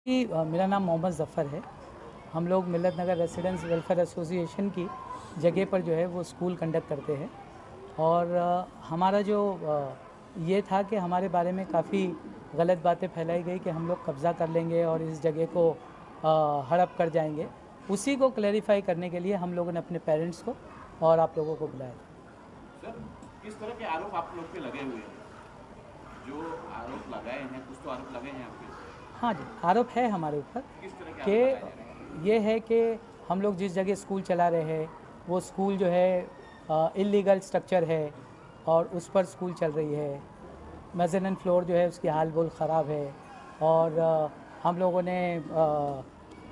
मेरा नाम मोहम्मद ज़फ़र है। हम लोग मिल्लत नगर रेसिडेंट्स वेलफेयर एसोसिएशन की जगह पर जो है वो स्कूल कंडक्ट करते हैं और हमारा जो ये था कि हमारे बारे में काफ़ी गलत बातें फैलाई गई कि हम लोग कब्ज़ा कर लेंगे और इस जगह को हड़प कर जाएंगे। उसी को क्लैरिफाई करने के लिए हम लोगों ने अपने पेरेंट्स को और आप लोगों को बुलाया था। सर, किस तरह के आरोप आप लोग पे लगे हुए हैं? जो आरोप लगाए हैं, कुछ तो आरोप लगे हैं आपके? हाँ जी, आरोप है हमारे ऊपर किस तरह के कि आरोप लगाए जा रहे हैं? ये है कि हम लोग जिस जगह स्कूल चला रहे हैं वो स्कूल जो है इलीगल स्ट्रक्चर है और उस पर स्कूल चल रही है। मेज़ानिन फ्लोर जो है उसकी हाल बोल ख़राब है और हम लोगों ने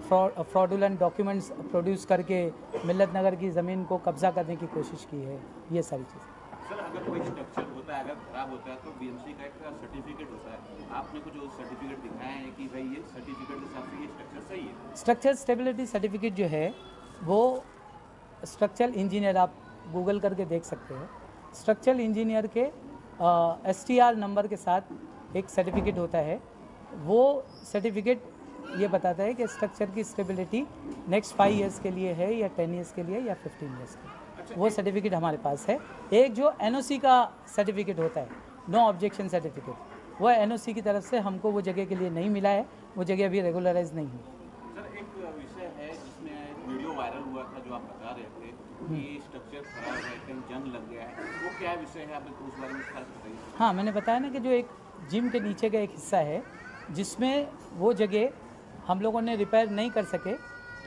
फ्रॉडुलेंट डॉक्यूमेंट्स प्रोड्यूस करके मिल्लत नगर की ज़मीन को कब्ज़ा करने की कोशिश की है। ये सारी चीज़ें। सर, अगर कोई स्ट्रक्चर होता है, अगर खराब होता है तो बीएमसी का एक सर्टिफिकेट होता है। आपने कुछ सर्टिफिकेट दिखाए हैं कि भाई ये सर्टिफिकेट के हिसाब से ये स्ट्रक्चर सही है? स्ट्रक्चर स्टेबिलिटी सर्टिफिकेट जो है वो स्ट्रक्चरल इंजीनियर, आप गूगल करके देख सकते हैं, स्ट्रक्चरल इंजीनियर के STR नंबर के साथ एक सर्टिफिकेट होता है। वो सर्टिफिकेट ये बताता है कि स्ट्रक्चर की स्टेबिलिटी नेक्स्ट 5 इयर्स के लिए है या 10 इयर्स के लिए या 15 इयर्स के लिए। वो सर्टिफिकेट हमारे पास है। एक जो NOC का सर्टिफिकेट होता है, नो ऑब्जेक्शन सर्टिफिकेट, वो NOC की तरफ से हमको वो जगह के लिए नहीं मिला है। वो जगह अभी रेगुलराइज नहीं हुई। सर, एक विषय है जिसमें वीडियो वायरल हुआ था जो आप बता रहे थे कि स्ट्रक्चर खराब है, कहीं जंग लग गया है, वो क्या विषय है? आप उस बारे में विस्तार से बताइए। हाँ, मैंने बताया ना कि जो एक जिम के नीचे का एक हिस्सा है जिसमें वो जगह हम लोगों ने रिपेयर नहीं कर सके,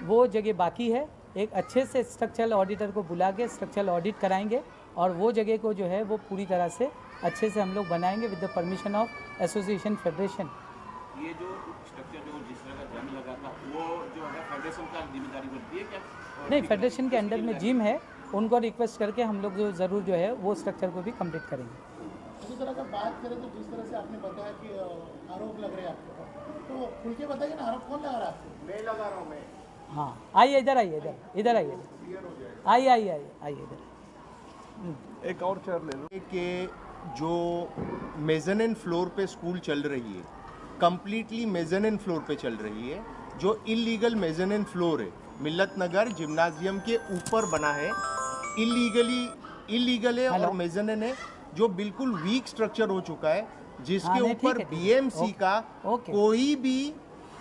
वो जगह बाकी है। एक अच्छे से स्ट्रक्चरल ऑडिटर को बुला के स्ट्रक्चरल ऑडिट कराएंगे और वो जगह को जो है वो पूरी तरह से अच्छे से हम लोग बनाएंगे with the permission of association federation. ये जो स्ट्रक्चर जो जिस तरह का जंग लगा था वो जो है फेडरेशन का जिम्मेदारी बनती है क्या? नहीं, फेडरेशन के अंडर में जिम है, उनको रिक्वेस्ट करके हम लोग जो ज़रूर जो है वो स्ट्रक्चर को भी कंप्लीट करेंगे। इसी तरह का बात करें तो जिस तरह से आपने बताया कि आरोप लग रहे हैं आपके ऊपर, तो खुल के बताइए ना, आरोप कौन लगा रहा है आपको? मैं लगा रहा हूँ। मैं हाँ, आइए इधर, आइए इधर आइए, आइए इधर। एक और चेयर ले लो। कि जो मेज़ानिन फ्लोर पे स्कूल चल रही है, कम्प्लीटली मेज़ानिन फ्लोर पे चल रही है। जो इलीगल मेज़ानिन फ्लोर है, मिल्लत नगर जिम्नाजियम के ऊपर बना है, इलीगल है और मेज़ानिन है जो बिल्कुल वीक स्ट्रक्चर हो चुका है, जिसके ऊपर BMC का कोई भी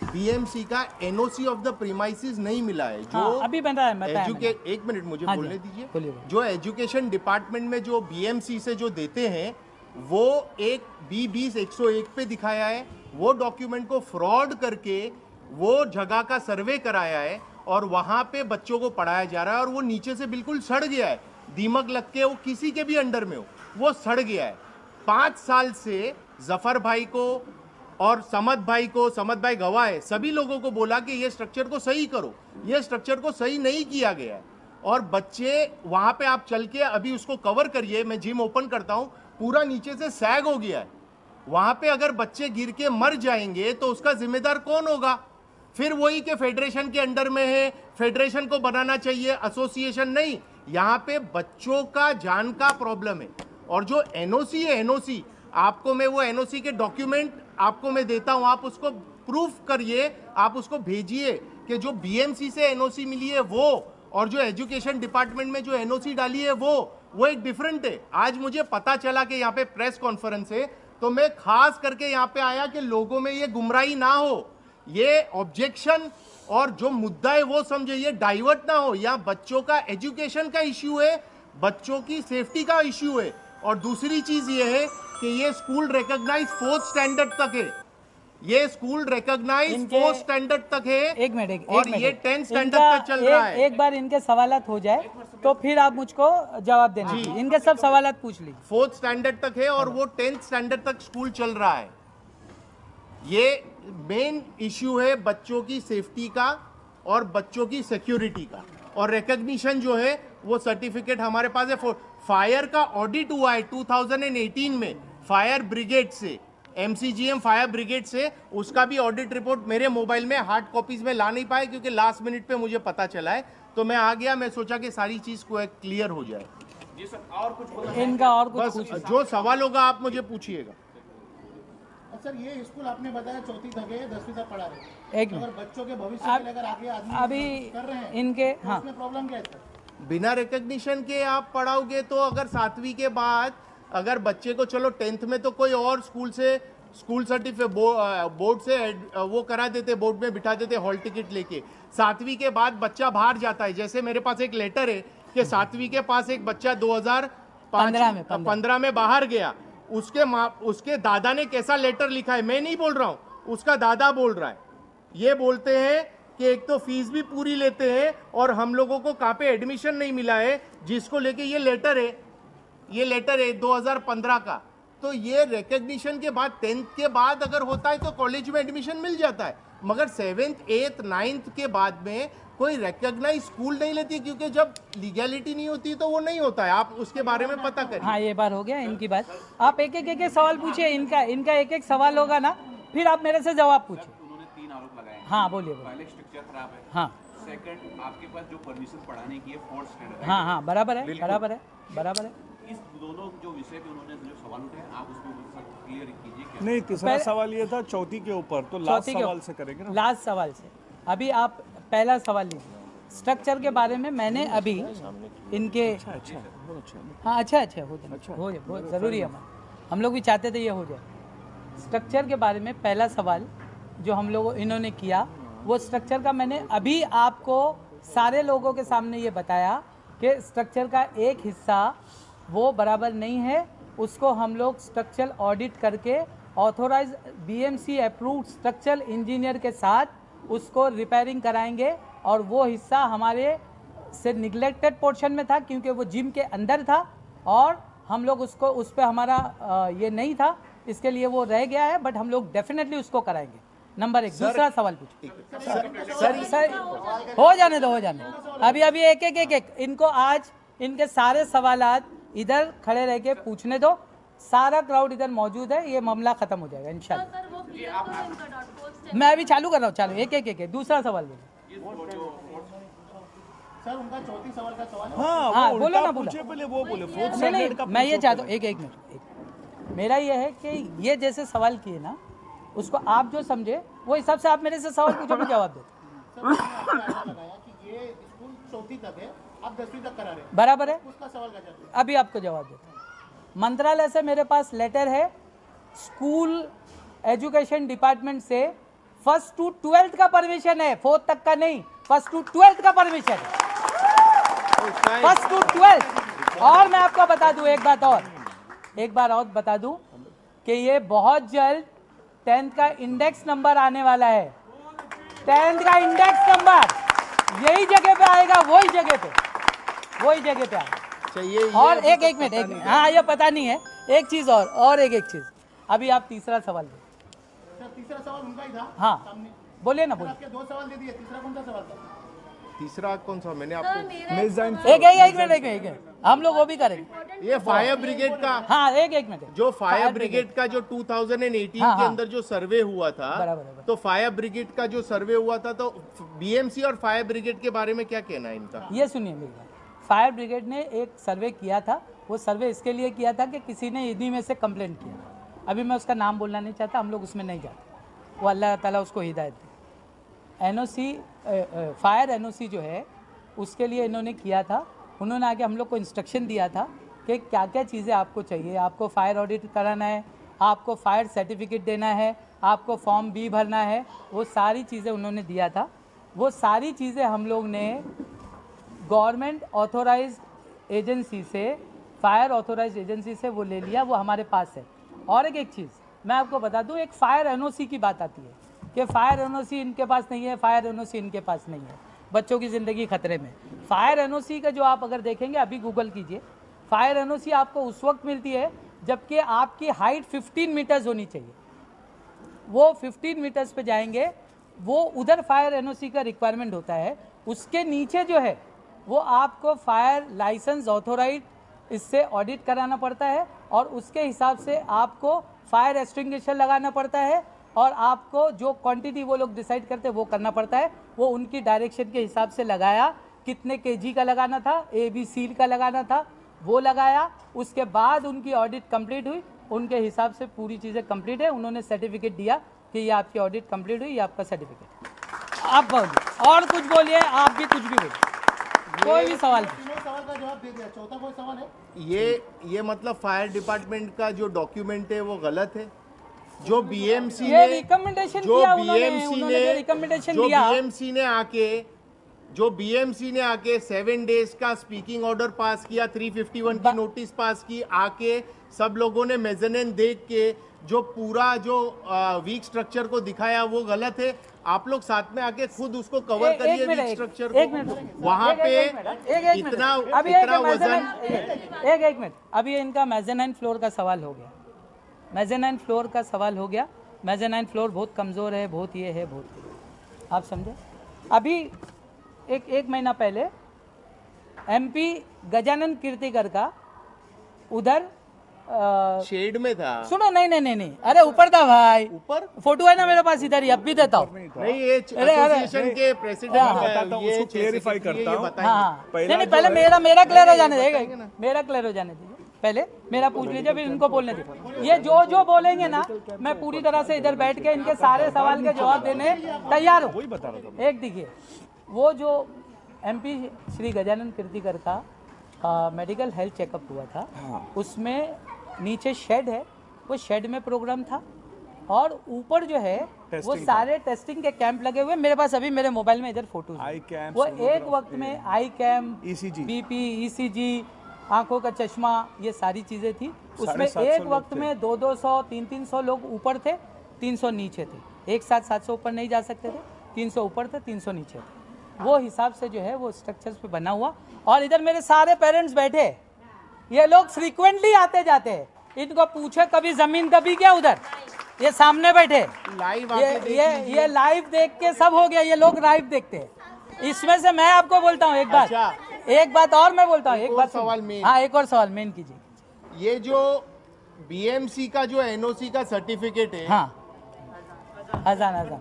BMC का NOC ऑफ द प्रीमाइसेस नहीं मिला है। जो अभी बन रहा है, एक मिनट मुझे बोलने दीजिए। जो एजुकेशन डिपार्टमेंट में जो BMC से जो देते हैं वो एक B20 101 पे दिखाया है। वो डॉक्यूमेंट को फ्रॉड करके वो जगह का सर्वे कराया है और वहां पे बच्चों को पढ़ाया जा रहा है और वो नीचे से बिल्कुल सड़ गया है। दीमक लग के वो किसी के भी अंडर में हो वो सड़ गया है। 5 साल से जफर भाई को और समद भाई गवाह है, सभी लोगों को बोला कि ये स्ट्रक्चर को सही करो, ये स्ट्रक्चर को सही नहीं किया गया है। और बच्चे वहां पे आप चल के अभी उसको कवर करिए, मैं जिम ओपन करता हूं, पूरा नीचे से सैग हो गया है। वहां पे अगर बच्चे गिर के मर जाएंगे तो उसका जिम्मेदार कौन होगा? फिर वही के फेडरेशन के अंडर में है, फेडरेशन को बनाना चाहिए, एसोसिएशन नहीं। यहाँ पे बच्चों का जान का प्रॉब्लम है। और जो NOC है, NOC आपको मैं वो NOC के डॉक्यूमेंट आपको मैं देता हूं, आप उसको प्रूफ करिए, आप उसको भेजिए कि जो BMC से NOC मिली है वो और जो एजुकेशन डिपार्टमेंट में जो NOC डाली है वो एक डिफरेंट है। आज मुझे पता चला कि यहाँ पे प्रेस कॉन्फ्रेंस है तो मैं खास करके यहाँ पे आया कि लोगों में ये गुमराही ना हो, ये ऑब्जेक्शन और जो मुद्दा है वो समझे, ये डाइवर्ट ना हो। यहाँ बच्चों का एजुकेशन का इश्यू है, बच्चों की सेफ्टी का इश्यू है। और दूसरी चीज ये है कि ये स्कूल रिकॉग्नाइज 4th स्टैंडर्ड तक है, ये स्कूल रिकॉग्नाइज 4th स्टैंडर्ड तक है। एक मिनट और ये 10th स्टैंडर्ड तक चल रहा है। एक बार इनके सवालात हो जाए तो फिर आप मुझको जवाब देना। इनके सब सवालात पूछ लीजिए। 4th स्टैंडर्ड तक है और वो 10th स्टैंडर्ड तक स्कूल चल रहा है। ये मेन इश्यू है बच्चों की सेफ्टी का और बच्चों की सिक्योरिटी का। और रिकॉग्निशन जो है वो सर्टिफिकेट हमारे पास है। फायर का ऑडिट हुआ है 2018 में फायर ब्रिगेड से, MCGM फायर ब्रिगेड से, उसका भी ऑडिट रिपोर्ट मेरे मोबाइल में हार्ड कॉपीज में ला नहीं पाए क्योंकि लास्ट मिनट पे मुझे पता चला है, तो मैं आ गया। मैं सोचा कि सारी चीज को क्लियर हो जाए। जी सर, और कुछ इनका और कुछ बस जो सवाल होगा आप मुझे पूछिएगा। सर ये स्कूल आपने बताया 4वीं तक है, 10वीं तक पढ़ा रहे हैं। एक अगर बच्चों के भविष्य को लेकर आगे आदमी अभी कर रहे हैं इनके तो हाँ उसमें प्रॉब्लम क्या है सर? बिना रिकग्निशन के आप पढ़ाओगे तो अगर 7वीं के बाद अगर बच्चे को चलो 10th में तो कोई और स्कूल से स्कूल सर्टिफिकेट बोर्ड से वो करा देते, बोर्ड में बिठा देते हॉल टिकट लेके। 7वीं के बाद बच्चा बाहर जाता है। जैसे मेरे पास एक लेटर है कि 7वीं के पास एक बच्चा 2015 में बाहर गया, उसके दादा ने कैसा लेटर लिखा है, मैं नहीं बोल रहा हूं, उसका दादा बोल रहा है। ये बोलते हैं कि एक तो फीस भी पूरी लेते हैं और हम लोगों को कहाँ पे एडमिशन नहीं मिला है, जिसको लेके ये लेटर है 2015 का। तो ये रिकग्निशन के बाद 10th के बाद अगर होता है तो कॉलेज में एडमिशन मिल जाता है, मगर 7th 8th 9th के बाद में कोई रिकग्नाइज स्कूल नहीं लेती, क्योंकि जब लीगैलिटी नहीं होती तो वो नहीं होता है। आप उसके बारे में पता करिए। हाँ, ये बार हो गया इनकी बात। आप एक एक सवाल पूछिए, इनका एक एक सवाल होगा ना, फिर आप मेरे से जवाब पूछिए। उन्होंने 3 आरोप लगाए हैं। हाँ बोलिए। पहले स्ट्रक्चर खराब है, हाँ सेकंड आपके पास जो परमिशन पढ़ाने की है 4th स्टैंडर्ड। हाँ, बराबर है। इस दोनों जो विषय पे उन्होंने जो सवाल उठाए आप उसमें क्लियर कीजिए क्या? नहीं, तीसरा सवाल ये था चौथी के ऊपर, तो लास्ट सवाल से करेंगे ना। लास्ट सवाल से अभी आप पहला सवाल लीजिए। स्ट्रक्चर के बारे में मैंने अभी इनके हाँ अच्छा हो जाए, बहुत ज़रूरी है। हम लोग भी चाहते थे ये हो जाए। स्ट्रक्चर के बारे में पहला सवाल जो हम लोग इन्होंने किया, वो स्ट्रक्चर का मैंने अभी आपको सारे लोगों के सामने ये बताया कि स्ट्रक्चर का एक हिस्सा वो बराबर नहीं है, उसको हम लोग स्ट्रक्चरल ऑडिट करके authorise BMC approved structural engineer के साथ उसको रिपेयरिंग कराएंगे। और वो हिस्सा हमारे से निगलेक्टेड पोर्शन में था, क्योंकि वो जिम के अंदर था और हम लोग उसको उस पर हमारा ये नहीं था, इसके लिए वो रह गया है, बट हम लोग डेफिनेटली उसको कराएंगे। नंबर 1। दूसरा सवाल पूछिए सर। हो जाने दो। अभी एक इनको आज इनके सारे सवालात इधर खड़े रह के पूछने दो। सारा क्राउड इधर मौजूद है, ये मामला खत्म हो जाएगा इंशाल्लाह। मैं अभी चालू कर रहा हूँ, चालू एक दूसरा सवाल बोलो। सर उनका 4th सवाल का सवाल है। हाँ, बोलो ना, पूछे पहले वो बोले। नहीं, मैं ये चाहता हूँ, एक मिनट। मेरा ये है कि ये जैसे सवाल किए ना, उसको आप जो समझे वो हिसाब से आप मेरे से सवाल पूछो, मैं जवाब दो। सर आपने लगाया कि ये स्कूल 4वीं तक है, आप 10वीं तक करा रहे हैं, बराबर है। उसका सवाल का जवाब। अभी आपको जवाब देता हूँ। मंत्रालय से मेरे पास लेटर है, स्कूल एजुकेशन डिपार्टमेंट से 1st to 12th का परमिशन है, 4th तक का नहीं। 1st to 12th का परमिशन है, 1st to 12th। और मैं आपको बता दूं एक बार और बता दूं कि ये बहुत जल्द 10th का इंडेक्स नंबर आने वाला है। 10th का इंडेक्स नंबर यही जगह पे आएगा, वही जगह पे आएगा। चाहिए और एक मिनट हाँ, ये पता नहीं है। एक चीज और एक चीज। अभी आप तीसरा सवाल दो। सर तीसरा सवाल उनका ही था। हाँ, सामने बोलिए ना, सर बोलिए। आपके 2 सवाल दे दिए, तीसरा कौन सा सवाल था? तीसरा कौन सा मैंने आपको एक मिनट हम लोग वो भी करेंगे। ये फायर ब्रिगेड का हाँ, एक मिनट। जो फायर ब्रिगेड का जो 2018 के अंदर जो सर्वे हुआ था, बराबर। तो फायर ब्रिगेड का जो सर्वे हुआ था, तो बीएमसी और फायर ब्रिगेड के बारे में क्या कहना है इनका? ये सुनिए मेरी बात। फायर ब्रिगेड ने एक सर्वे किया था। वो सर्वे इसके लिए किया था कि किसी ने इन्हीं में से कंप्लेंट किया। अभी मैं उसका नाम बोलना नहीं चाहता, हम लोग उसमें नहीं जाते। वो अल्लाह ताला उसको हिदायत दे। एनओसी फायर एनओसी जो है उसके लिए इन्होंने किया था। उन्होंने आगे हम लोग को इंस्ट्रक्शन दिया था कि क्या क्या चीज़ें आपको चाहिए। आपको फायर ऑडिट कराना है, आपको फायर सर्टिफिकेट देना है, आपको फॉर्म B भरना है। वो सारी चीज़ें उन्होंने दिया था। वो सारी चीज़ें हम लोग ने गवर्नमेंट ऑथोराइज एजेंसी से, फायर ऑथोराइज एजेंसी से वो ले लिया, वो हमारे पास है। और एक चीज़ मैं आपको बता दूं, एक फायर एनओसी की बात आती है कि फायर एनओसी इनके पास नहीं है, फायर एनओसी इनके पास नहीं है, बच्चों की ज़िंदगी खतरे में। फायर एनओसी का जो आप अगर देखेंगे, अभी गूगल कीजिए, फायर एनओसी आपको उस वक्त मिलती है जबकि आपकी हाइट 15 मीटर्स होनी चाहिए। वो 15 मीटर्स पे जाएंगे, वो उधर फायर एनओसी का रिक्वायरमेंट होता है। उसके नीचे जो है वो आपको फायर लाइसेंस ऑथोराइज इससे ऑडिट कराना पड़ता है, और उसके हिसाब से आपको फायर एक्सटिंग्विशर लगाना पड़ता है, और आपको जो क्वांटिटी वो लोग डिसाइड करते हैं वो करना पड़ता है। वो उनकी डायरेक्शन के हिसाब से लगाया, कितने केजी का लगाना था, ABC का लगाना था, वो लगाया। उसके बाद उनकी ऑडिट कंप्लीट हुई, उनके हिसाब से पूरी चीज़ें कंप्लीट है। उन्होंने सर्टिफिकेट दिया कि ये आपकी ऑडिट कंप्लीट हुई, ये आपका सर्टिफिकेट। आप बोलिए और कुछ बोलिए, आप भी कुछ भी बोलिए, कोई भी सवाल नहीं। तीनों सवाल का जवाब दे दिया, चौथा कोई सवाल है? ये मतलब फायर डिपार्टमेंट का जो डॉक्यूमेंट है वो गलत है। जो बीएमसी ये ने रिकमेंडेशन जो दिया बीएमसी उन्होंने जो रिकमेंडेशन जो दिया, बीएमसी ने आके 7 डेज का स्पीकिंग ऑर्डर पास किया, 351 की नोटिस पास की, आके सब लोगों ने मेजरमेंट देख के जो पूरा जो वीक स्ट्रक्चर को दिखाया वो गलत है। आप लोग साथ में आके खुद उसको कवर करिए वीक स्ट्रक्चर को। वहां पे इतना वजन। एक मिनट, अभी इनका मेज़ानाइन फ्लोर का सवाल हो गया। मेज़ानाइन फ्लोर का सवाल हो गया। मेज़ानाइन फ्लोर बहुत कमज़ोर है, बहुत ये है, बहुत ये है। आप समझे? अभी एक महीना पहले एमपी गजानन कीर्तिकर का उधर शेड में था। सुनो, नहीं, अरे ऊपर था भाई, ऊपर फोटो है ना मेरे पास, इधर ही अब भी देता हूँ। नहीं, ये एसोसिएशन के प्रेसिडेंट उसको क्लियरिफाई करता हूँ। हाँ, नहीं, पहले मेरा क्लियर हो जाने देगा, मेरा क्लियर हो जाने दीजिए। पहले मेरा पूछ लीजिए, फिर इनको बोलने दीजिए। ये जो बोलेंगे ना, मैं पूरी तरह से इधर बैठ के इनके सारे सवाल के जवाब देने तैयार हूँ। एक देखिए, वो जो एमपी श्री गजानन कीर्तिकर का मेडिकल हेल्थ चेकअप हुआ था, उसमें नीचे शेड है, वो शेड में प्रोग्राम था, और ऊपर जो है वो सारे टेस्टिंग के कैंप लगे हुए। मेरे पास अभी मेरे मोबाइल में इधर फोटोज, वो एक वक्त में आई कैम्प, बीपी, ईसीजी, आंखों का चश्मा, ये सारी चीजें थी। उसमें एक वक्त में 200, 300 लोग ऊपर थे, 300 नीचे थे। एक साथ 700 ऊपर नहीं जा सकते थे, 300 ऊपर थे, 300 नीचे थे। वो हिसाब से जो है वो स्ट्रक्चर्स पे बना हुआ। और इधर मेरे सारे पेरेंट्स बैठे, ये लोग फ्रीक्वेंटली आते जाते हैं। इनको पूछे कभी जमीन दबी क्या उधर? ये सामने बैठे लाइव, ये लाइव देख के सब हो गया। ये लोग लाइव देखते हैं। इसमें से मैं आपको बोलता हूँ एक बात और मैं बोलता हूँ, एक बात सवाल मेन। हाँ, एक और सवाल मेन कीजिए। ये जो बीएमसी का जो एनओसी का सर्टिफिकेट है, हाँ, आजान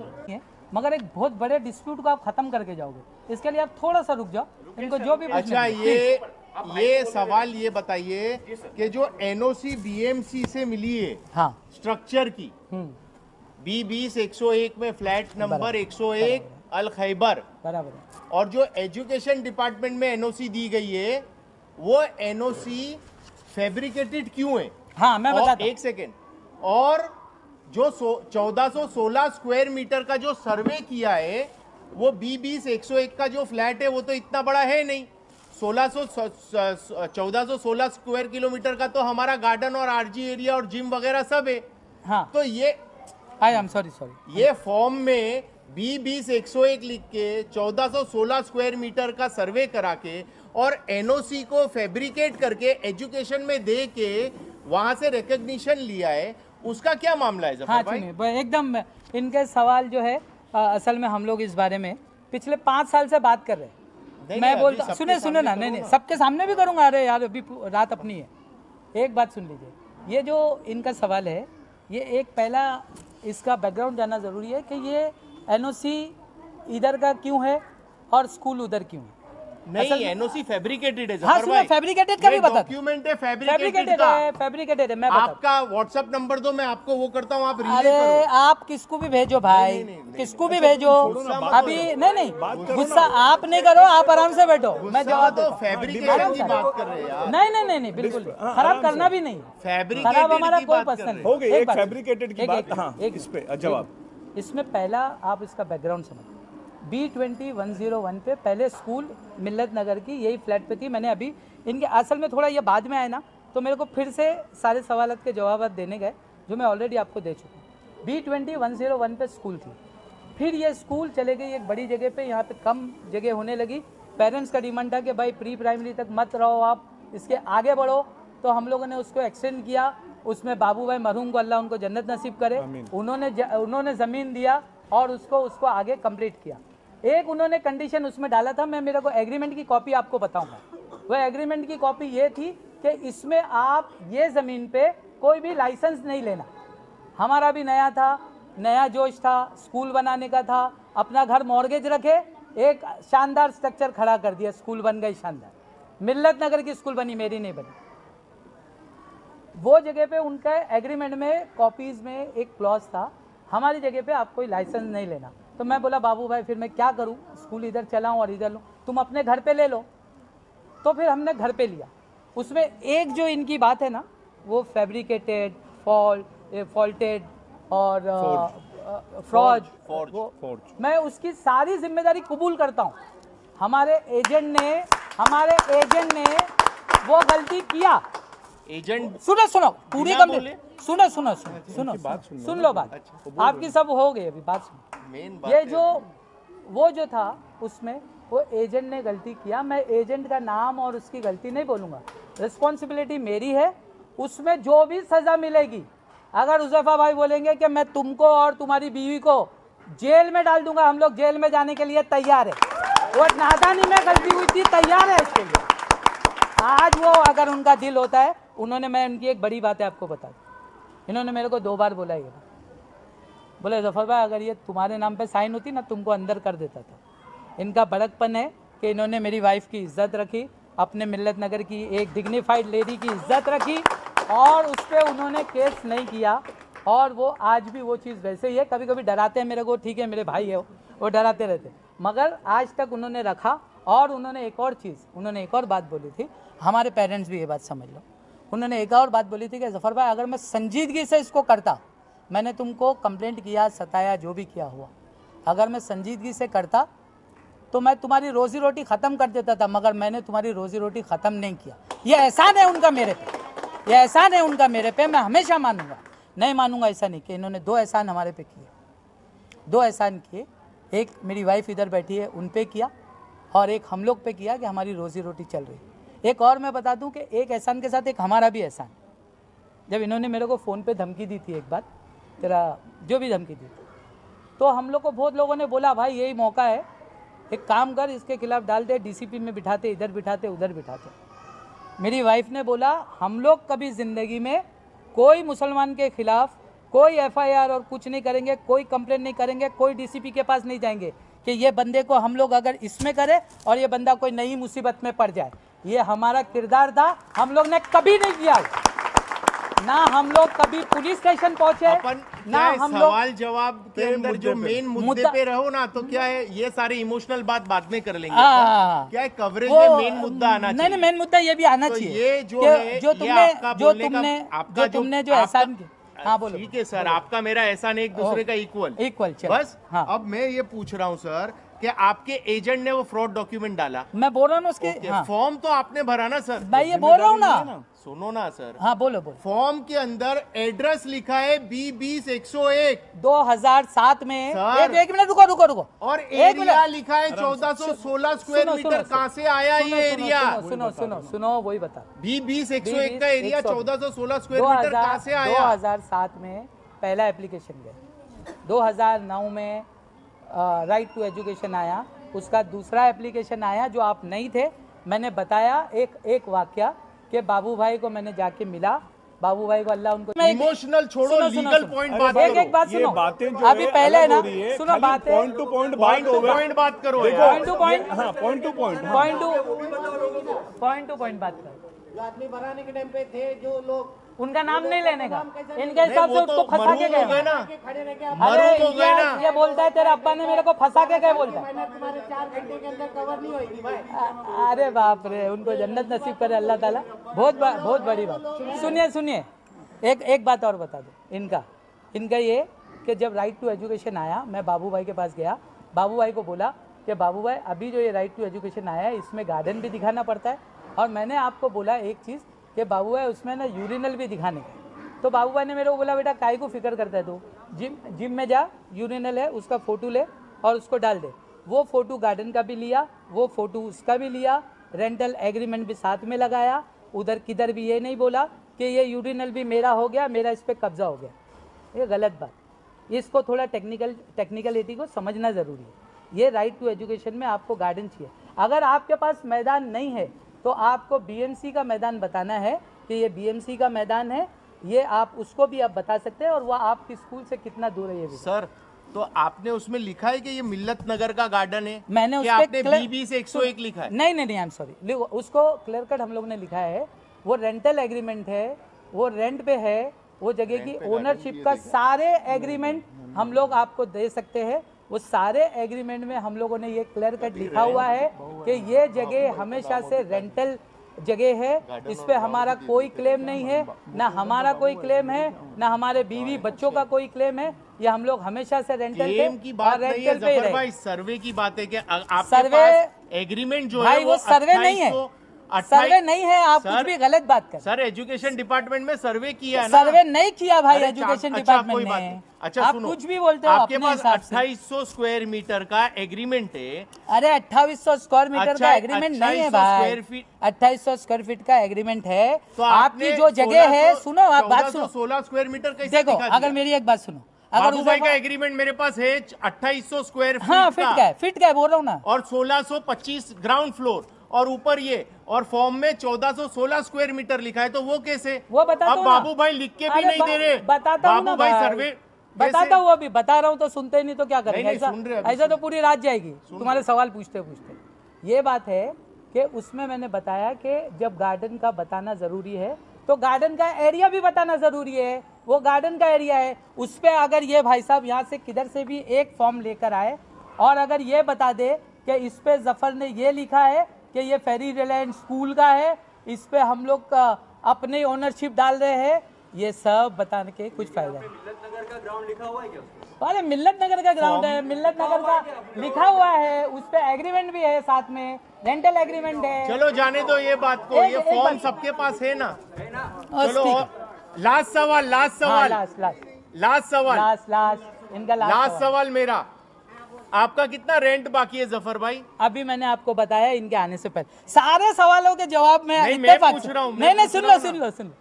मगर एक बहुत बड़े डिस्प्यूट को आप खत्म करके जाओगे। इसके लिए आप थोड़ा सा रुक जाओ, इनको जो भी अच्छा, ये सवाल ये बताइए कि जो एनओसी बीएमसी से मिली है, हाँ, स्ट्रक्चर की, B20-101 में फ्लैट नंबर 101 अल खैबर, बराबर, और जो एजुकेशन डिपार्टमेंट में एनओसी दी गई है, वो एनओसी फैब्रिकेटेड क्यों है? हाँ, मैं बताता हूं। एक सेकेंड। और जो 1416 स्क्वायर मीटर का जो सर्वे किया है, वो B20-101 का जो फ्लैट है वो तो इतना बड़ा है नहीं। 1416 स्क्वायर किलोमीटर का तो हमारा गार्डन और आरजी एरिया और जिम वगैरह सब है। हाँ, तो ये आई एम सॉरी, ये फॉर्म में B20-101 लिख के 1416 स्क्वायर मीटर का सर्वे करा के और एनओसी को फैब्रिकेट करके एजुकेशन में दे के वहां से रिकॉग्निशन लिया है, उसका क्या मामला है जफर भाई? एकदम इनके सवाल जो है, असल में हम लोग इस बारे में पिछले 5 साल से बात कर रहे हैं। मैं बोलता, सुने ना, नहीं, सबके सामने भी करूंगा। अरे यार, अभी रात अपनी है, एक बात सुन लीजिए। ये जो इनका सवाल है, ये एक पहला इसका बैकग्राउंड जानना जरूरी है कि ये एनओसी इधर का क्यों है और स्कूल उधर क्यों है। नहीं, एनओसी फैब्रिकेटेड है। हाँ, सुनो, फैब्रिकेटेड का भी बता, डॉक्यूमेंट है फैब्रिकेटेड है। मैं आपका व्हाट्सएप नंबर दो, मैं आपको वो करता हूँ, आप अरे आप किसको भी भेजो भाई, किसको भी भेजो। अभी नहीं, गुस्सा आप नहीं करो, आप आराम से बैठो, मैं जवाब तो फैब्रिकेशन की बात कर रहे हैं यार। नहीं, बिल्कुल खराब करना भी नहीं, खराब हमारा कोई पसंद नहीं। हो गई एक फैब्रिकेटेड की बात। हाँ, इस पे जवाब। इसमें पहला आप इसका बैकग्राउंड समझो। B20-101 पे पहले स्कूल मिल्लत नगर की यही फ्लैट पे थी। मैंने अभी इनके असल में थोड़ा ये बाद में आए ना, तो मेरे को फिर से सारे सवालत के जवाब देने गए जो मैं ऑलरेडी आपको दे चुका हूँ। B20-101 पे स्कूल थी, फिर ये स्कूल चले गई एक बड़ी जगह पे, यहाँ पे कम जगह होने लगी। पेरेंट्स का डिमांड था कि भाई प्री प्राइमरी तक मत रहो आप, इसके आगे बढ़ो, तो हम लोगों ने उसको एक्सटेंड किया। उसमें बाबू भाई मरहूम को अल्लाह उनको जन्नत नसीब करे, उन्होंने ज़मीन दिया और उसको आगे कंप्लीट किया। एक उन्होंने कंडीशन उसमें डाला था, मैं मेरे को एग्रीमेंट की कॉपी आपको बताऊंगा। वह एग्रीमेंट की कॉपी ये थी कि इसमें आप ये ज़मीन पे कोई भी लाइसेंस नहीं लेना। हमारा भी नया था, नया जोश था, स्कूल बनाने का था, अपना घर मॉर्गेज रखे, एक शानदार स्ट्रक्चर खड़ा कर दिया, स्कूल बन गई शानदार। मिल्लत नगर की स्कूल बनी, मेरी नहीं बनी। वो जगह पे उनका एग्रीमेंट में कॉपीज़ में एक क्लॉज था, हमारी जगह पे आप कोई लाइसेंस नहीं लेना। तो मैं बोला बाबू भाई फिर मैं क्या करूं, स्कूल इधर चलाऊं और इधर लूं, तुम अपने घर पे ले लो। तो फिर हमने घर पे लिया। उसमें एक जो इनकी बात है ना, वो फैब्रिकेटेड, फॉल्टेड और फ्रॉड, मैं उसकी सारी जिम्मेदारी कबूल करता हूं। हमारे एजेंट ने वो गलती किया। एजेंट सुनो पूरी कंप्लीट, सुन लो बात। अच्छा, आपकी सब हो गई अभी, बात सुनो। मेन ये जो था उसमें वो एजेंट ने गलती किया। मैं एजेंट का नाम और उसकी गलती नहीं बोलूंगा, रिस्पॉन्सिबिलिटी मेरी है। उसमें जो भी सजा मिलेगी, अगर हुज़ैफा भाई बोलेंगे कि मैं तुमको और तुम्हारी बीवी को जेल में डाल दूंगा, हम लोग जेल में जाने के लिए तैयार है। वो नादानी में गलती हुई थी, तैयार है इसके लिए। आज वो अगर उनका दिल होता है, मैं उनकी एक बड़ी बात है आपको बता दूं। इन्होंने मेरे को 2 बार बोला ये, बोले जफर भाई अगर ये तुम्हारे नाम पे साइन होती ना, तुमको अंदर कर देता था। इनका बड़कपन है कि इन्होंने मेरी वाइफ की इज्जत रखी, अपने मिल्लत नगर की एक डिग्निफाइड लेडी की इज्जत रखी, और उस पर उन्होंने केस नहीं किया। और वो आज भी वो चीज़ वैसे ही है। कभी कभी डराते हैं मेरे को, ठीक है मेरे भाई है वो डराते रहते, मगर आज तक उन्होंने रखा। और उन्होंने एक और बात बोली थी, हमारे पेरेंट्स भी ये बात समझ लो। उन्होंने एक और बात बोली थी कि जफर भाई अगर मैं संजीदगी से इसको करता, मैंने तुमको कंप्लेंट किया, सताया, जो भी किया हुआ, अगर मैं संजीदगी से करता तो मैं तुम्हारी रोज़ी रोटी ख़त्म कर देता था, मगर मैंने तुम्हारी रोज़ी रोटी ख़त्म नहीं किया। ये एहसान है उनका मेरे पे, ये एहसान है उनका मेरे पे, मैं हमेशा मानूंगा, नहीं मानूंगा ऐसा नहीं कि इन्होंने 2 एहसान हमारे पे किए, 2 एहसान किए। एक मेरी वाइफ इधर बैठी है उन पे किया, और एक हम लोग पे किया कि हमारी रोज़ी रोटी चल रही। एक और मैं बता दूं कि एक एहसान के साथ एक हमारा भी एहसान। जब इन्होंने मेरे को फ़ोन पे धमकी दी थी एक बार, तेरा जो भी धमकी दी थी, तो हम लोग को बहुत लोगों ने बोला भाई यही मौका है, एक काम कर, इसके खिलाफ डाल दे, डीसीपी में बिठाते, इधर बिठाते, उधर बिठाते। मेरी वाइफ ने बोला हम लोग कभी ज़िंदगी में कोई मुसलमान के खिलाफ कोई एफआईआर और कुछ नहीं करेंगे, कोई कंप्लेंट नहीं करेंगे, कोई डीसीपी के पास नहीं जाएंगे कि ये बंदे को हम लोग अगर इसमें करें और ये बंदा कोई नई मुसीबत में पड़ जाए। ये हमारा किरदार था, हम लोग ने कभी नहीं किया। ना हम लोग कभी पुलिस स्टेशन पहुंचे, ना हम लोग सवाल जवाब के अंदर जो मेन मुद्दे पे रहो ना, तो क्या है ये सारे इमोशनल बात बाद में कर लेंगे। क्या है कवरेज में मेन मुद्दा आना चाहिए। नहीं, मेन मुद्दा ये भी आना चाहिए। ये जो है जो तुमने जो एहसान किया, हाँ बोलो। ठीक है सर, आपका मेरा एहसान एक दूसरे का इक्वल बस। हाँ। अब मैं ये पूछ रहा हूँ सर कि आपके एजेंट ने वो फ्रॉड डॉक्यूमेंट डाला, मैं बोल रहा हूँ उसके फॉर्म तो आपने भरा ना सर, मैं ये बोल रहा हूँ ना, सुनो ना सर। हाँ बोलो। फॉर्म के अंदर एड्रेस लिखा है B20-101 2007 में। एक मिनट रुको। और एरिया लिखा है 1416 स्क्वायर मीटर। कहाँ से आया ये एरिया? सुनो वही बता। B20-101 का एरिया 1416 स्क्वायर मीटर कहाँ से आया? 2007 में पहला एप्लीकेशन गया, 2009 में राइट टू एजुकेशन आया, उसका दूसरा एप्लीकेशन आया जो आप नहीं थे। मैंने बताया एक वाक्या कि बाबू भाई को मैंने जाके मिला, बाबू भाई को अल्लाह उनको इमोशनल छोड़ो, लीगल पॉइंट बात करो। एक बात सुनो, अभी पहले ना सुनो बातें, पॉइंट टू पॉइंट बात करो, पॉइंट टू पॉइंट बात करो। जो आदमी बनाने के टाइम पे थे, जो लोग उनका नाम नहीं लेने का, इनके हिसाब से उसको फंसा के गए खड़े रह के अरे ये बोलता है तेरे अब्बा ने मेरे को फंसा के गए, बोलता है तुम्हारे 4 घंटे के अंदर कवर नहीं होगी भाई। अरे बाप रे, उनको जन्नत नसीब करे अल्लाह ताला। बहुत बड़ी बात। सुनिए एक बात और बता दो इनका ये कि जब राइट टू एजुकेशन आया, मैं बाबू भाई के पास गया, बाबू भाई को बोला कि बाबू भाई अभी जो ये राइट टू एजुकेशन आया है इसमें गार्डन भी दिखाना पड़ता है, और मैंने आपको बोला एक चीज़ कि बाबू भाई उसमें ना यूरिनल भी दिखाने का। तो बाबू भाई ने मेरे को बोला बेटा काहे को फिक्र करता है तू, जिम में जा, यूरिनल है उसका फ़ोटो ले और उसको डाल दे। वो फ़ोटो गार्डन का भी लिया, वो फ़ोटो उसका भी लिया, रेंटल एग्रीमेंट भी साथ में लगाया, उधर किधर भी ये नहीं बोला कि ये यूरिनल भी मेरा हो गया, मेरा इस पर कब्जा हो गया। ये गलत बात। इसको थोड़ा टेक्निकलिटी को समझना ज़रूरी है। ये राइट टू एजुकेशन में आपको गार्डन चाहिए। अगर आपके पास मैदान नहीं है तो आपको बीएमसी का मैदान बताना है कि ये बीएमसी का मैदान है, ये आप उसको भी आप बता सकते हैं, और वह आपकी स्कूल से कितना दूर है ये भी। सर तो आपने उसमें लिखा है कि ये मिल्लत नगर का गार्डन है? मैंने उस पे B20-101 लिखा है? नहीं, आई एम सॉरी, उसको क्लियर कट हम लोग ने लिखा है। वो रेंटल एग्रीमेंट है वो रेंट पे है, वो जगह की ओनरशिप का सारे एग्रीमेंट हम लोग आपको दे सकते हैं। वो सारे एग्रीमेंट में हम लोगों ने ये क्लियर कट लिखा हुआ है कि ये जगह हमेशा से रेंटल जगह है, इस पे हमारा कोई क्लेम नहीं है, ना हमारा कोई क्लेम है, ना हमारे बीवी बच्चों का कोई क्लेम है। ये हम लोग हमेशा से रेंटल क्लेम की बात नहीं है पे ही जफर रहे। भाई, सर्वे की बात है कि आपके सर्वे पास एग्रीमेंट जो है भाई वो सर्वे नहीं है, सर्वे नहीं है, आप कुछ भी गलत बात कर। सर एजुकेशन डिपार्टमेंट में सर्वे किया है ना? सर्वे नहीं किया भाई अरे एजुकेशन अच्छा, डिपार्टमेंट कोई बात ने। नहीं। अच्छा आप सुनो, कुछ भी बोलते हो आपके अपने पास हिसाब से। 2800 स्क्वायर मीटर का एग्रीमेंट है। अरे 2800 स्क्वायर मीटर अच्छा, का एग्रीमेंट नहीं है 2800 भाई, स्क्वायर फीट 2800 स्क्वायर फीट का एग्रीमेंट है। तो आपकी जो जगह है, सुनो आप बात सुनो, 16 स्क्वायर मीटर कैसे देखो दिखा अगर दिया? मेरी एक बात सुनो, अगर बाबू भाई उसे का एग्रीमेंट मेरे पास है 2800 स्क्वायर हाँ फीट फिट गए बोल रहा हूँ ना। और 1625 ग्राउंड फ्लोर और ऊपर ये, और फॉर्म में 1416 स्क्वायर मीटर लिखा है, तो वो कैसे? वो बताता अब हूँ ना। बाबू भाई लिख के भी अरे नहीं दे रहे। बताता हूँ ना बाबू भाई सर्वे बताता हूँ, अभी बता रहा हूँ तो सुनते ही नहीं तो क्या करेंगे? नहीं, ऐसा सुन रहे, अभी ऐसा तो पूरी रात जाएगी तुम्हारे सवाल पूछते पूछते। ये बात है कि उसमें मैंने बताया कि जब गार्डन का बताना जरूरी है तो गार्डन का एरिया भी बताना जरूरी है। वो गार्डन का एरिया है, उस पर अगर ये भाई साहब यहाँ से किधर से भी एक फॉर्म लेकर आए और अगर ये बता दे कि इस पे जफर ने ये लिखा है कि ये फेरी रिलायंस स्कूल का है, इस पे हम लोग अपनी ओनरशिप डाल रहे हैं, ये सब बताने के कुछ फायदा नहीं। मिल्लत नगर का ग्राउंड लिखा हुआ है क्या? अरे मिल्लत नगर का ग्राउंड है, मिल्लत नगर का लिखा हुआ है, उस पे एग्रीमेंट भी है, साथ में रेंटल एग्रीमेंट है। चलो जाने दो ये बात को, ये एक फॉर्म बात- सबके पास है ना? और चलो ठीक है। लास्ट सवाल, लास्ट हाँ, सवाल, लास्ट लास्ट सवाल, लास्ट इनका लास्ट लास्ट सवाल मेरा, आपका कितना रेंट बाकी है जफर भाई? अभी मैंने आपको बताया इनके आने से पहले सारे सवालों के जवाब में नहीं, मैं इत्तेफाक पूछ से- रहा हूँ, मैं नहीं नहीं पूछ सुन रहा लो हूँ सुन लो सुन लो,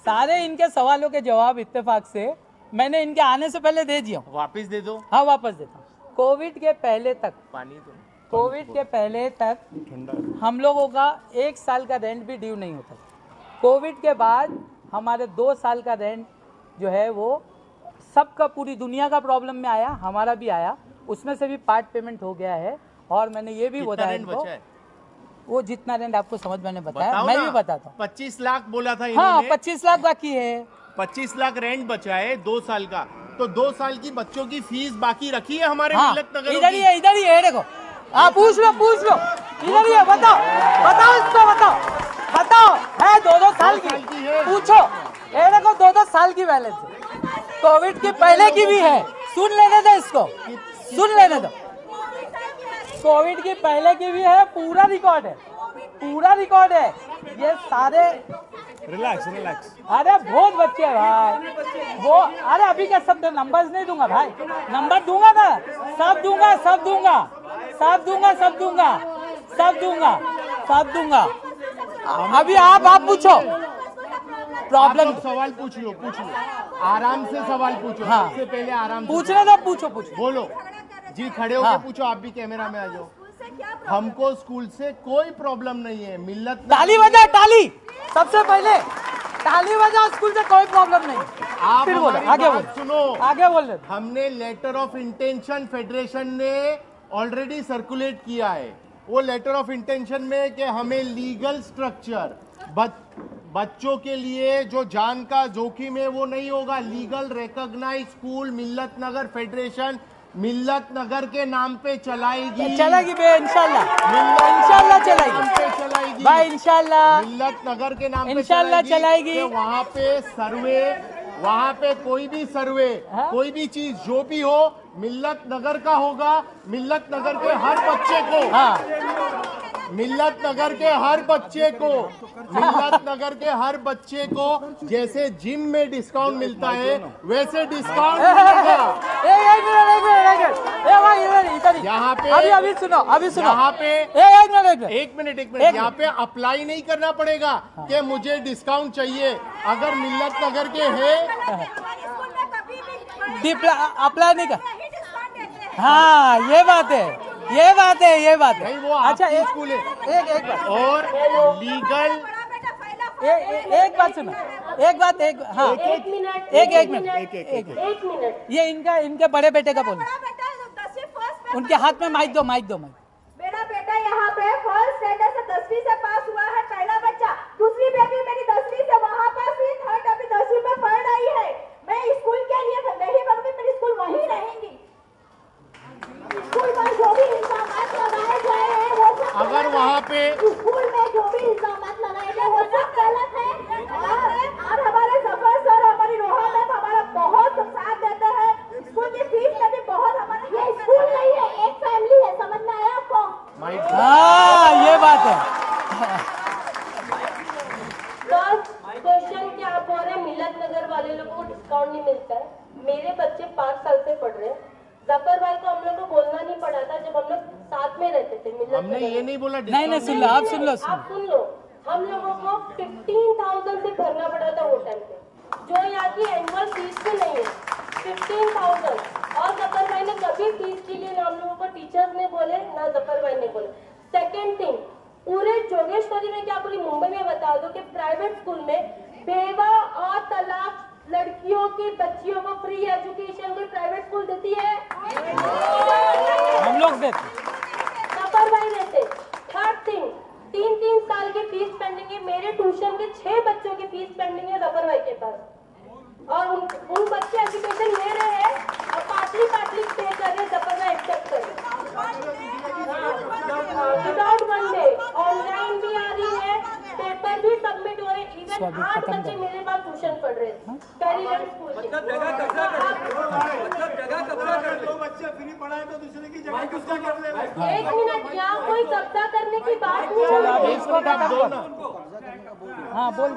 सारे इनके सवालों के जवाब इत्तेफाक से मैंने इनके आने से पहले दे दिया हूँ। वापिस दे दो हाँ वापस देता हूँ। कोविड के पहले तक, पानी तो। कोविड के पहले तक हम लोगों का 1 साल का रेंट भी ड्यू नहीं होता था। कोविड के बाद हमारे 2 साल का रेंट जो है वो सबका, पूरी दुनिया का प्रॉब्लम में आया, हमारा भी आया, उसमें से भी पार्ट पेमेंट हो गया है। और मैंने ये भी कितना बताया रेंट इनको, बचा है? वो जितना रेंट आपको समझ मैंने बताया, बताओ मैं ना। भी बताता हूँ। 25 लाख बोला था हाँ इन्होंने। 25 लाख बाकी है। 25 लाख रेंट बचा है 2 साल का, तो 2 साल की बच्चों की फीस बाकी रखी है हमारे हाँ मिल्लत नगर इधर ही है देखो, आप पूछ लो इधर ही है, बताओ इसको, बताओ है 2-2 साल की, है। पूछो ये देखो 2-2 साल की बैलेंस है, कोविड के पहले की भी है, सुन लेने दो इसको, सुन लेने दो, कोविड की पहले की भी है, पूरा रिकॉर्ड है ये सारे। Relax relax. अरे बहुत बच्चे हैं भाई वो, अरे अभी क्या सब नंबर्स नहीं दूंगा भाई, नंबर दूंगा ना, सब दूंगा। अभी आप पूछो प्रॉब्लम, आप सवाल पूछ लो, आराम से सवाल पूछो। हाँ। सबसे पहले आराम से पूछने दो, पूछो बोलो जी, खड़े होकर हाँ। पूछो, आप भी कैमरा में आ जाओ। हमको स्कूल से कोई प्रॉब्लम नहीं है, मिल्लत ताली बजाओ, ताली सबसे पहले ताली बजाओ, स्कूल से कोई प्रॉब्लम नहीं। आप फिर बोलो, हमारी आगे बात बोलो, सुनो। आगे बोल रहे। हमने लेटर ऑफ इंटेंशन फेडरेशन ने ऑलरेडी सर्कुलेट किया है। वो लेटर ऑफ इंटेंशन में कि हमें लीगल स्ट्रक्चर बच्चों के लिए जो जान का जोखिम है वो नहीं होगा, लीगल रिकॉग्नाइज स्कूल मिल्लत नगर फेडरेशन मिल्लत नगर के नाम पे चलाएगी बे इंशाल्लाह चलाएगी भाई, इंशाल्लाह मिल्लत नगर के नाम पे इंशाल्लाह चलाएगी। कि वहाँ पे सर्वे, वहाँ पे कोई भी सर्वे, हाँ? कोई भी चीज जो भी हो मिल्लत नगर का होगा। मिल्लत नगर के हर बच्चे को, हाँ मिल्लत नगर के हर बच्चे को, मिल्लत नगर के हर बच्चे को जैसे जिम में डिस्काउंट मिलता है वैसे डिस्काउंट मिलेगा। यहाँ पे अभी सुनो यहाँ पे एक मिनट एक मिनट यहाँ पे अप्लाई नहीं करना पड़ेगा कि मुझे डिस्काउंट चाहिए। अगर मिल्लत नगर के है अप्लाई नहीं कर, हाँ ये बात है नहीं, वो अच्छा आपकी स्कूल है। एक बात और लीगल एक बात सुनो, एक हाँ एक मिनट, ये इनके बड़े बेटे का बोलो, उनके हाथ में माइक दो मेरा बेटा यहाँ पे फर्स्ट स्टैंडर्ड से 10वीं से पास हुआ है, पहला बच्चा। दूसरी बेटी मेरी 10वीं से वहाँ पास हुई, थर्ड अभी नहीं है। मैं स्कूल के लिए नहीं करूंगी, मेरी स्कूल वहीं रहेंगी। स्कूल में जो भी इल्जाम लगाए गए हैं वो सब अगर वहाँ पे स्कूल में जो भी इल्जाम लगाए गए वो सब गलत है। और हमारे जफर सर, हमारी रोहा मैम हमारा बहुत साथ देते हैं। स्कूल की फीस में भी बहुत हमारा, ये स्कूल नहीं है, एक फैमिली है। समझ में आया आपको? हाँ, ये बात है। क्वेश्चन क्या आप बोल रहे हैं मिलत नगर वाले लोगों को डिस्काउंट नहीं मिलता है? मेरे बच्चे 5 साल से पढ़ रहे हैं। जफर भाई को हम लोग को बोलना नहीं पड़ा था जब हम लोग साथ में रहते थे मिलत हमने नगर ये नहीं बोला नहीं सुन लो, आप सुन लो, आप सुन लो। हम लोगों को 15,000 से भरना पड़ा था वो टाइम पे, जो यहाँ की एनुअल फीस भी नहीं है। 15,000। और जफर भाई ने कभी फीस के लिए ना हम लोगों को टीचर्स ने बोले ना जफर भाई ने बोले। सेकेंड थिंग, पूरे जोगेश्वरी में क्या पूरी मुंबई में बता दो कि प्राइवेट स्कूल में बेवा और तलाक लड़कियों की बच्चियों को फ्री एजुकेशन कोई प्राइवेट स्कूल देती है? हम लोग देते, जफर भाई देते। थर्ड थिंग, 3 साल की फीस पेंडिंग है। मेरे ट्यूशन के 6 बच्चों की फीस पेंडिंग है जफर भाई के पास, और उन बच्चे एजुकेशन ले रहे हैं और पाटली पे कर रहे हैं। जफर भाई एक्सेप्ट कर रहे हैं विदाउट वन डे। ऑनलाइन भी आ रही है, पेपर भी सबमिट हो रहे हैं। इवन 8 बच्चे मेरे पास ट्यूशन पढ़ रहे थे पेरीलैंड स्कूल के। जगह कब्जा कर दो, बच्चे फ्री पढ़ाए तो दूसरे की जगह कब्जा कर ले। 1 मिनट, यहाँ कोई कब्जा करने की बात नहीं है। हाँ बोल।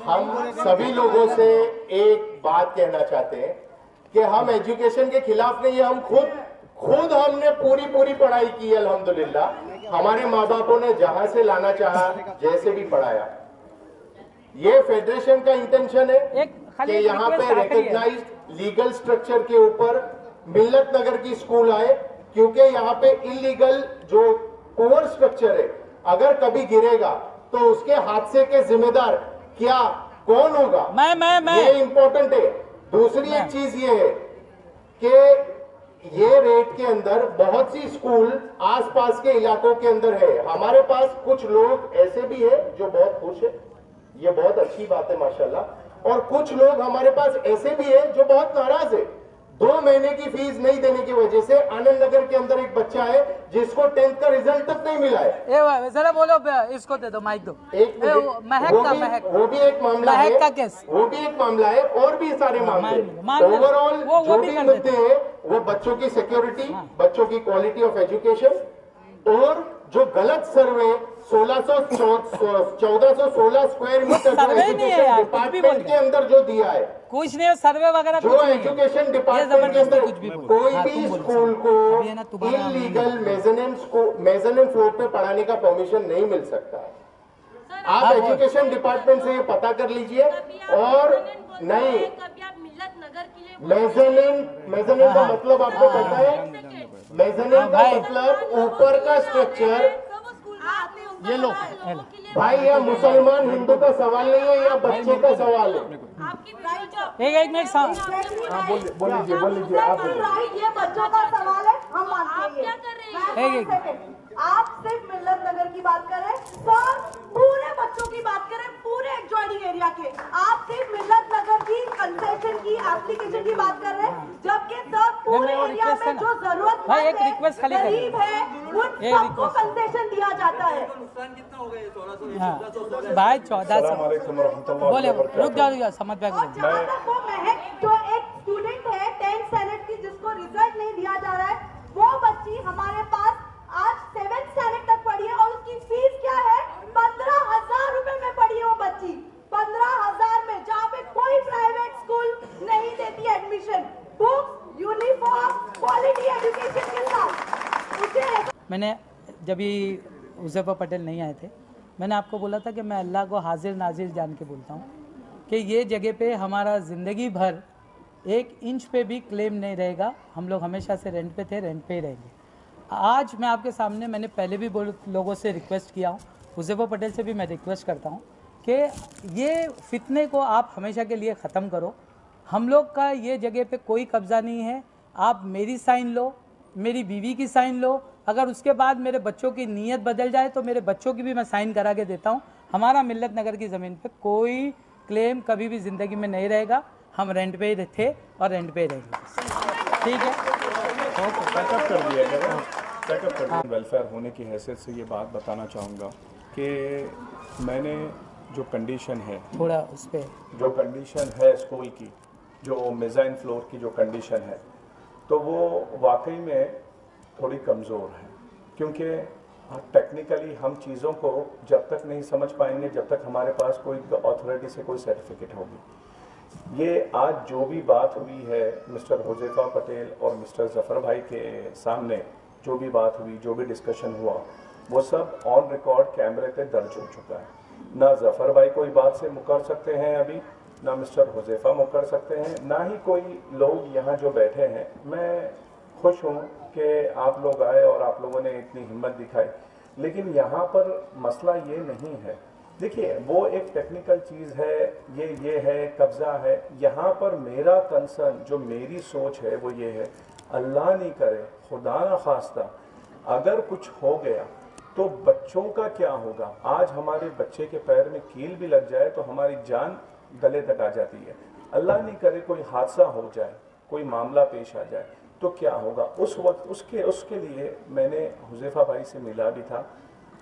हम सभी लोगों से एक बात कहना चाहते हैं कि हम एजुकेशन के खिलाफ नहीं है। हम खुद हमने पूरी पढ़ाई की है अल्हम्दुलिल्लाह। हमारे माँ बापों ने जहां से लाना चाहा जैसे भी पढ़ाया। ये फेडरेशन का इंटेंशन है कि यहाँ पे रिकॉग्नाइज्ड लीगल स्ट्रक्चर के ऊपर मिल्लत नगर की स्कूल आए, क्योंकि यहाँ पे इलीगल जो पुअर स्ट्रक्चर है अगर कभी गिरेगा तो उसके हादसे के जिम्मेदार कौन होगा? मैं ये इम्पोर्टेंट है। दूसरी एक चीज ये है कि ये रेट के अंदर बहुत सी स्कूल आसपास के इलाकों के अंदर है। हमारे पास कुछ लोग ऐसे भी है जो बहुत खुश है, ये बहुत अच्छी बात है माशाल्लाह, और कुछ लोग हमारे पास ऐसे भी है जो बहुत नाराज है। 2 महीने की फीस नहीं देने की वजह से आनंद नगर के अंदर एक बच्चा है जिसको 10th का रिजल्ट तक नहीं मिला है। जरा बोलो, इसको दे दो माइक दो। महक वो भी एक मामला है, वो भी एक मामला है, और भी सारे मामले। ओवरऑल जो भी मुद्दे हैं वो बच्चों की सिक्योरिटी, बच्चों की क्वालिटी ऑफ एजुकेशन, और जो गलत सर्वे 1416 स्क्वायर मीटर डिपार्टमेंट के अंदर जो दिया है, कुछ नहीं सर्वे वगैरह, जो एजुकेशन डिपार्टमेंट के अंदर कोई भी स्कूल को इलीगल मेजनिन फ्लोर पे पढ़ाने का परमिशन नहीं मिल सकता। आप एजुकेशन डिपार्टमेंट से ये पता कर लीजिए। और नहीं, मेजनिन का मतलब आपको पता है? मेजनिन का मतलब ऊपर का स्ट्रक्चर। ये लो भाई, यह मुसलमान हिंदू का सवाल नहीं है, यह बच्चे का सवाल है। एक मिनट बोल लीजिए आप। ये बच्चों का सवाल है, हम मानते हैं। आप सिर्फ मिल्लत नगर की बात करें, सर पूरे बच्चों की बात करें, पूरे एडजॉइनिंग एरिया के। आप सिर्फ मिल्लत नगर की कंसेशन की एप्लीकेशन की बात कर रहे हैं, जबकि सर पूरे एरिया में जो जरूरतमंद है, गरीब है, उन सबको कंसेशन दिया जाता है। नुकसान कितना हो गया? 1600 भाई 1400। बोले रुक जाओ, समझ में। जहाँ तक वो महक जो एक स्टूडेंट है 10th स्टैंडर्ड की, जिसको रिजल्ट नहीं दिया जा रहा है, वो बच्ची हमारे पास आज 7th स्टैंडर्ड तक पढ़ी है, और उसकी फीस क्या है? 15,000 रुपए में पढ़ी है वो बच्ची। 15,000 में, जहाँ पे कोई प्राइवेट स्कूल नहीं देती admission. Books, uniform, quality education के साथ उसे। मैंने जब ये हुज़ैफा पटेल नहीं आए थे, मैंने आपको बोला था कि मैं अल्लाह को हाजिर नाजिर जान के बोलता हूँ कि ये जगह पे हमारा ज़िंदगी भर 1 इंच पे भी क्लेम नहीं रहेगा। हम लोग हमेशा से रेंट पे थे, रेंट पे ही रहेंगे। आज मैं आपके सामने, मैंने पहले भी लोगों से रिक्वेस्ट किया हूँ, हुज़ैफा पटेल से भी मैं रिक्वेस्ट करता हूँ कि ये फितने को आप हमेशा के लिए ख़त्म करो। हम लोग का ये जगह पे कोई कब्ज़ा नहीं है। आप मेरी साइन लो, मेरी बीवी की साइन लो, अगर उसके बाद मेरे बच्चों की नीयत बदल जाए तो मेरे बच्चों की भी मैं साइन करा के देता हूँ। हमारा मिल्लत नगर की ज़मीन पे कोई क्लेम कभी भी ज़िंदगी में नहीं रहेगा। हम रेंट पे ही थे और रेंट पे ही रहेंगे। ठीक है, पैकअप कर दिया गया, पैकअप कर दिया। वेलफेयर होने की हैसियत से ये बात बताना चाहूँगा कि मैंने जो कंडीशन है, थोड़ा उस पर जो कंडीशन है स्कूल की, जो मेज़ाइन फ्लोर की जो कंडीशन है, तो वो वाकई में थोड़ी कमज़ोर है, क्योंकि टेक्निकली हम चीज़ों को जब तक नहीं समझ पाएंगे जब तक हमारे पास कोई अथॉरिटी से कोई सर्टिफिकेट होगी। ये आज जो भी बात हुई है मिस्टर हुज़ैफा पटेल और मिस्टर ज़फ़र भाई के सामने, जो भी बात हुई, जो भी डिस्कशन हुआ, वो सब ऑन रिकॉर्ड कैमरे पे दर्ज हो चुका है। ना ज़फ़र भाई कोई बात से मुकर सकते हैं अभी, ना मिस्टर हुज़ैफा मुकर सकते हैं, ना ही कोई लोग यहाँ जो बैठे हैं। मैं खुश हूँ कि आप लोग आए और आप लोगों ने इतनी हिम्मत दिखाई, लेकिन यहाँ पर मसला ये नहीं है। देखिए, वो एक टेक्निकल चीज़ है, ये है, कब्ज़ा है। यहाँ पर मेरा कंसर्न, जो मेरी सोच है वो ये है, अल्लाह नहीं करे, खुदा ना खास्ता अगर कुछ हो गया तो बच्चों का क्या होगा। आज हमारे बच्चे के पैर में कील भी लग जाए तो हमारी जान गले तक आ जाती है। अल्लाह नहीं करे कोई हादसा हो जाए, कोई मामला पेश आ जाए तो क्या होगा। उस वक्त उसके लिए मैंने हुज़ैफा भाई से मिला भी था,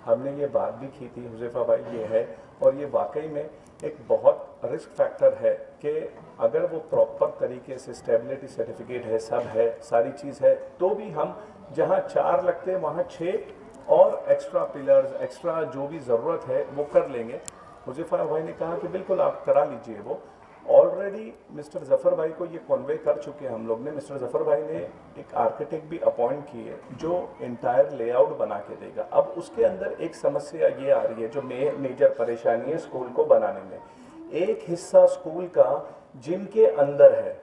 हमने ये बात भी की थी। हुज़ैफा भाई ये है, और ये वाकई में एक बहुत रिस्क फैक्टर है कि अगर वो प्रॉपर तरीके से स्टेबिलिटी सर्टिफिकेट है, सब है, सारी चीज़ है, तो भी हम जहाँ 4 लगते हैं वहाँ 6 और एक्स्ट्रा पिलर्स, एक्स्ट्रा जो भी ज़रूरत है वो कर लेंगे। हुज़ैफा भाई ने कहा कि बिल्कुल आप करा लीजिए। वो ऑलरेडी मिस्टर ज़फ़र भाई को ये कन्वे कर चुके हैं हम लोग ने। मिस्टर ज़फ़र भाई ने एक आर्किटेक्ट भी अपॉइंट की है जो इंटायर लेआउट बना के देगा। अब उसके अंदर एक समस्या ये आ रही है जो मेजर परेशानी है स्कूल को बनाने में। एक हिस्सा स्कूल का जिम के अंदर है,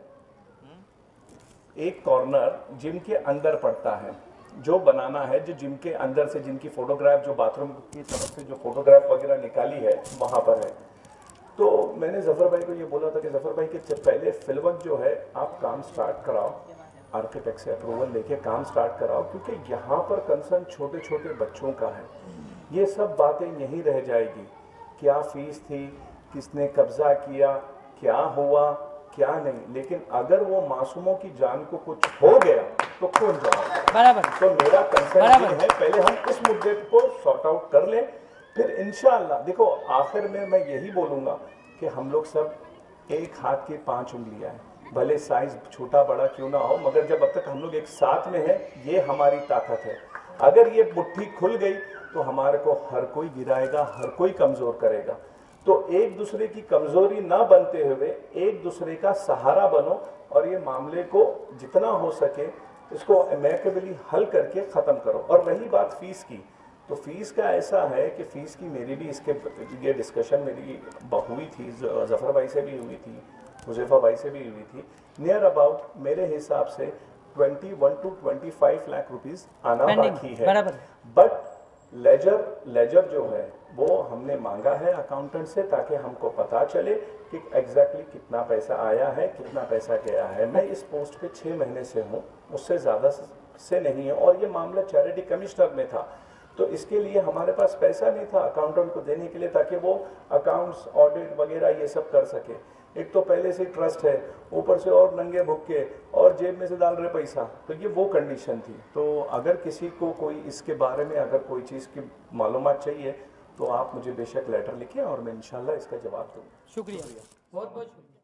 एक कॉर्नर जिम के अंदर पड़ता है, जो बनाना है, जो जिम के अंदर से जिनकी फोटोग्राफ, जो बाथरूम की तरफ से जो फोटोग्राफ वगैरह निकाली है वहाँ पर है। तो मैंने ज़फ़र भाई को ये बोला था कि ज़फ़र भाई के पहले फिलवक्त जो है आप काम स्टार्ट कराओ, आर्किटेक्ट से अप्रूवल लेके काम स्टार्ट कराओ, क्योंकि यहाँ पर कंसर्न छोटे छोटे बच्चों का है। ये सब बातें यहीं रह जाएगी, क्या फीस थी, किसने कब्जा किया, क्या हुआ, क्या नहीं, लेकिन अगर वो मासूमों की जान को कुछ हो गया तो कौन जवाब। बराबर। तो मेरा कंसर्न ये है, पहले हम इस मुद्दे को सॉर्ट आउट कर लें, फिर इंशाअल्लाह। देखो, आखिर में मैं यही बोलूँगा कि हम लोग सब एक हाथ की 5 उंगलियां हैं, भले साइज छोटा बड़ा क्यों ना हो, मगर जब अब तक हम लोग एक साथ में हैं, ये हमारी ताकत है। अगर ये मुट्ठी खुल गई तो हमारे को हर कोई गिराएगा, हर कोई कमज़ोर करेगा। तो एक दूसरे की कमज़ोरी ना बनते हुए एक दूसरे का सहारा बनो और ये मामले को जितना हो सके इसको अमेरिकेबली हल करके ख़त्म करो। और रही बात फ़ीस की, तो फीस का ऐसा है कि फ़ीस की मेरी भी इसके ये डिस्कशन मेरी हुई थी, ज़फ़र भाई से भी हुई थी, हुज़ैफा भाई से भी हुई थी। नियर अबाउट मेरे हिसाब से 21 to 25 लाख रुपीस आना बाकी है। बट लेजर जो है वो हमने मांगा है अकाउंटेंट से, ताकि हमको पता चले कि एग्जैक्टली कितना पैसा आया है, कितना पैसा गया है। मैं इस पोस्ट पे 6 महीने से हूँ, उससे ज़्यादा से नहीं है, और ये मामला चैरिटी कमिश्नर में था, तो इसके लिए हमारे पास पैसा नहीं था अकाउंटेंट को देने के लिए, ताकि वो अकाउंट्स, ऑडिट वगैरह ये सब कर सके। एक तो पहले से ट्रस्ट है, ऊपर से और नंगे भुक्के और जेब में से डाल रहे पैसा, तो ये वो कंडीशन थी। तो अगर किसी को कोई इसके बारे में अगर कोई चीज़ की मालूमात चाहिए तो आप मुझे बेशक लेटर लिखें और मैं इंशाल्लाह इसका जवाब दूँगा। शुक्रिया, बहुत बहुत शुक्रिया।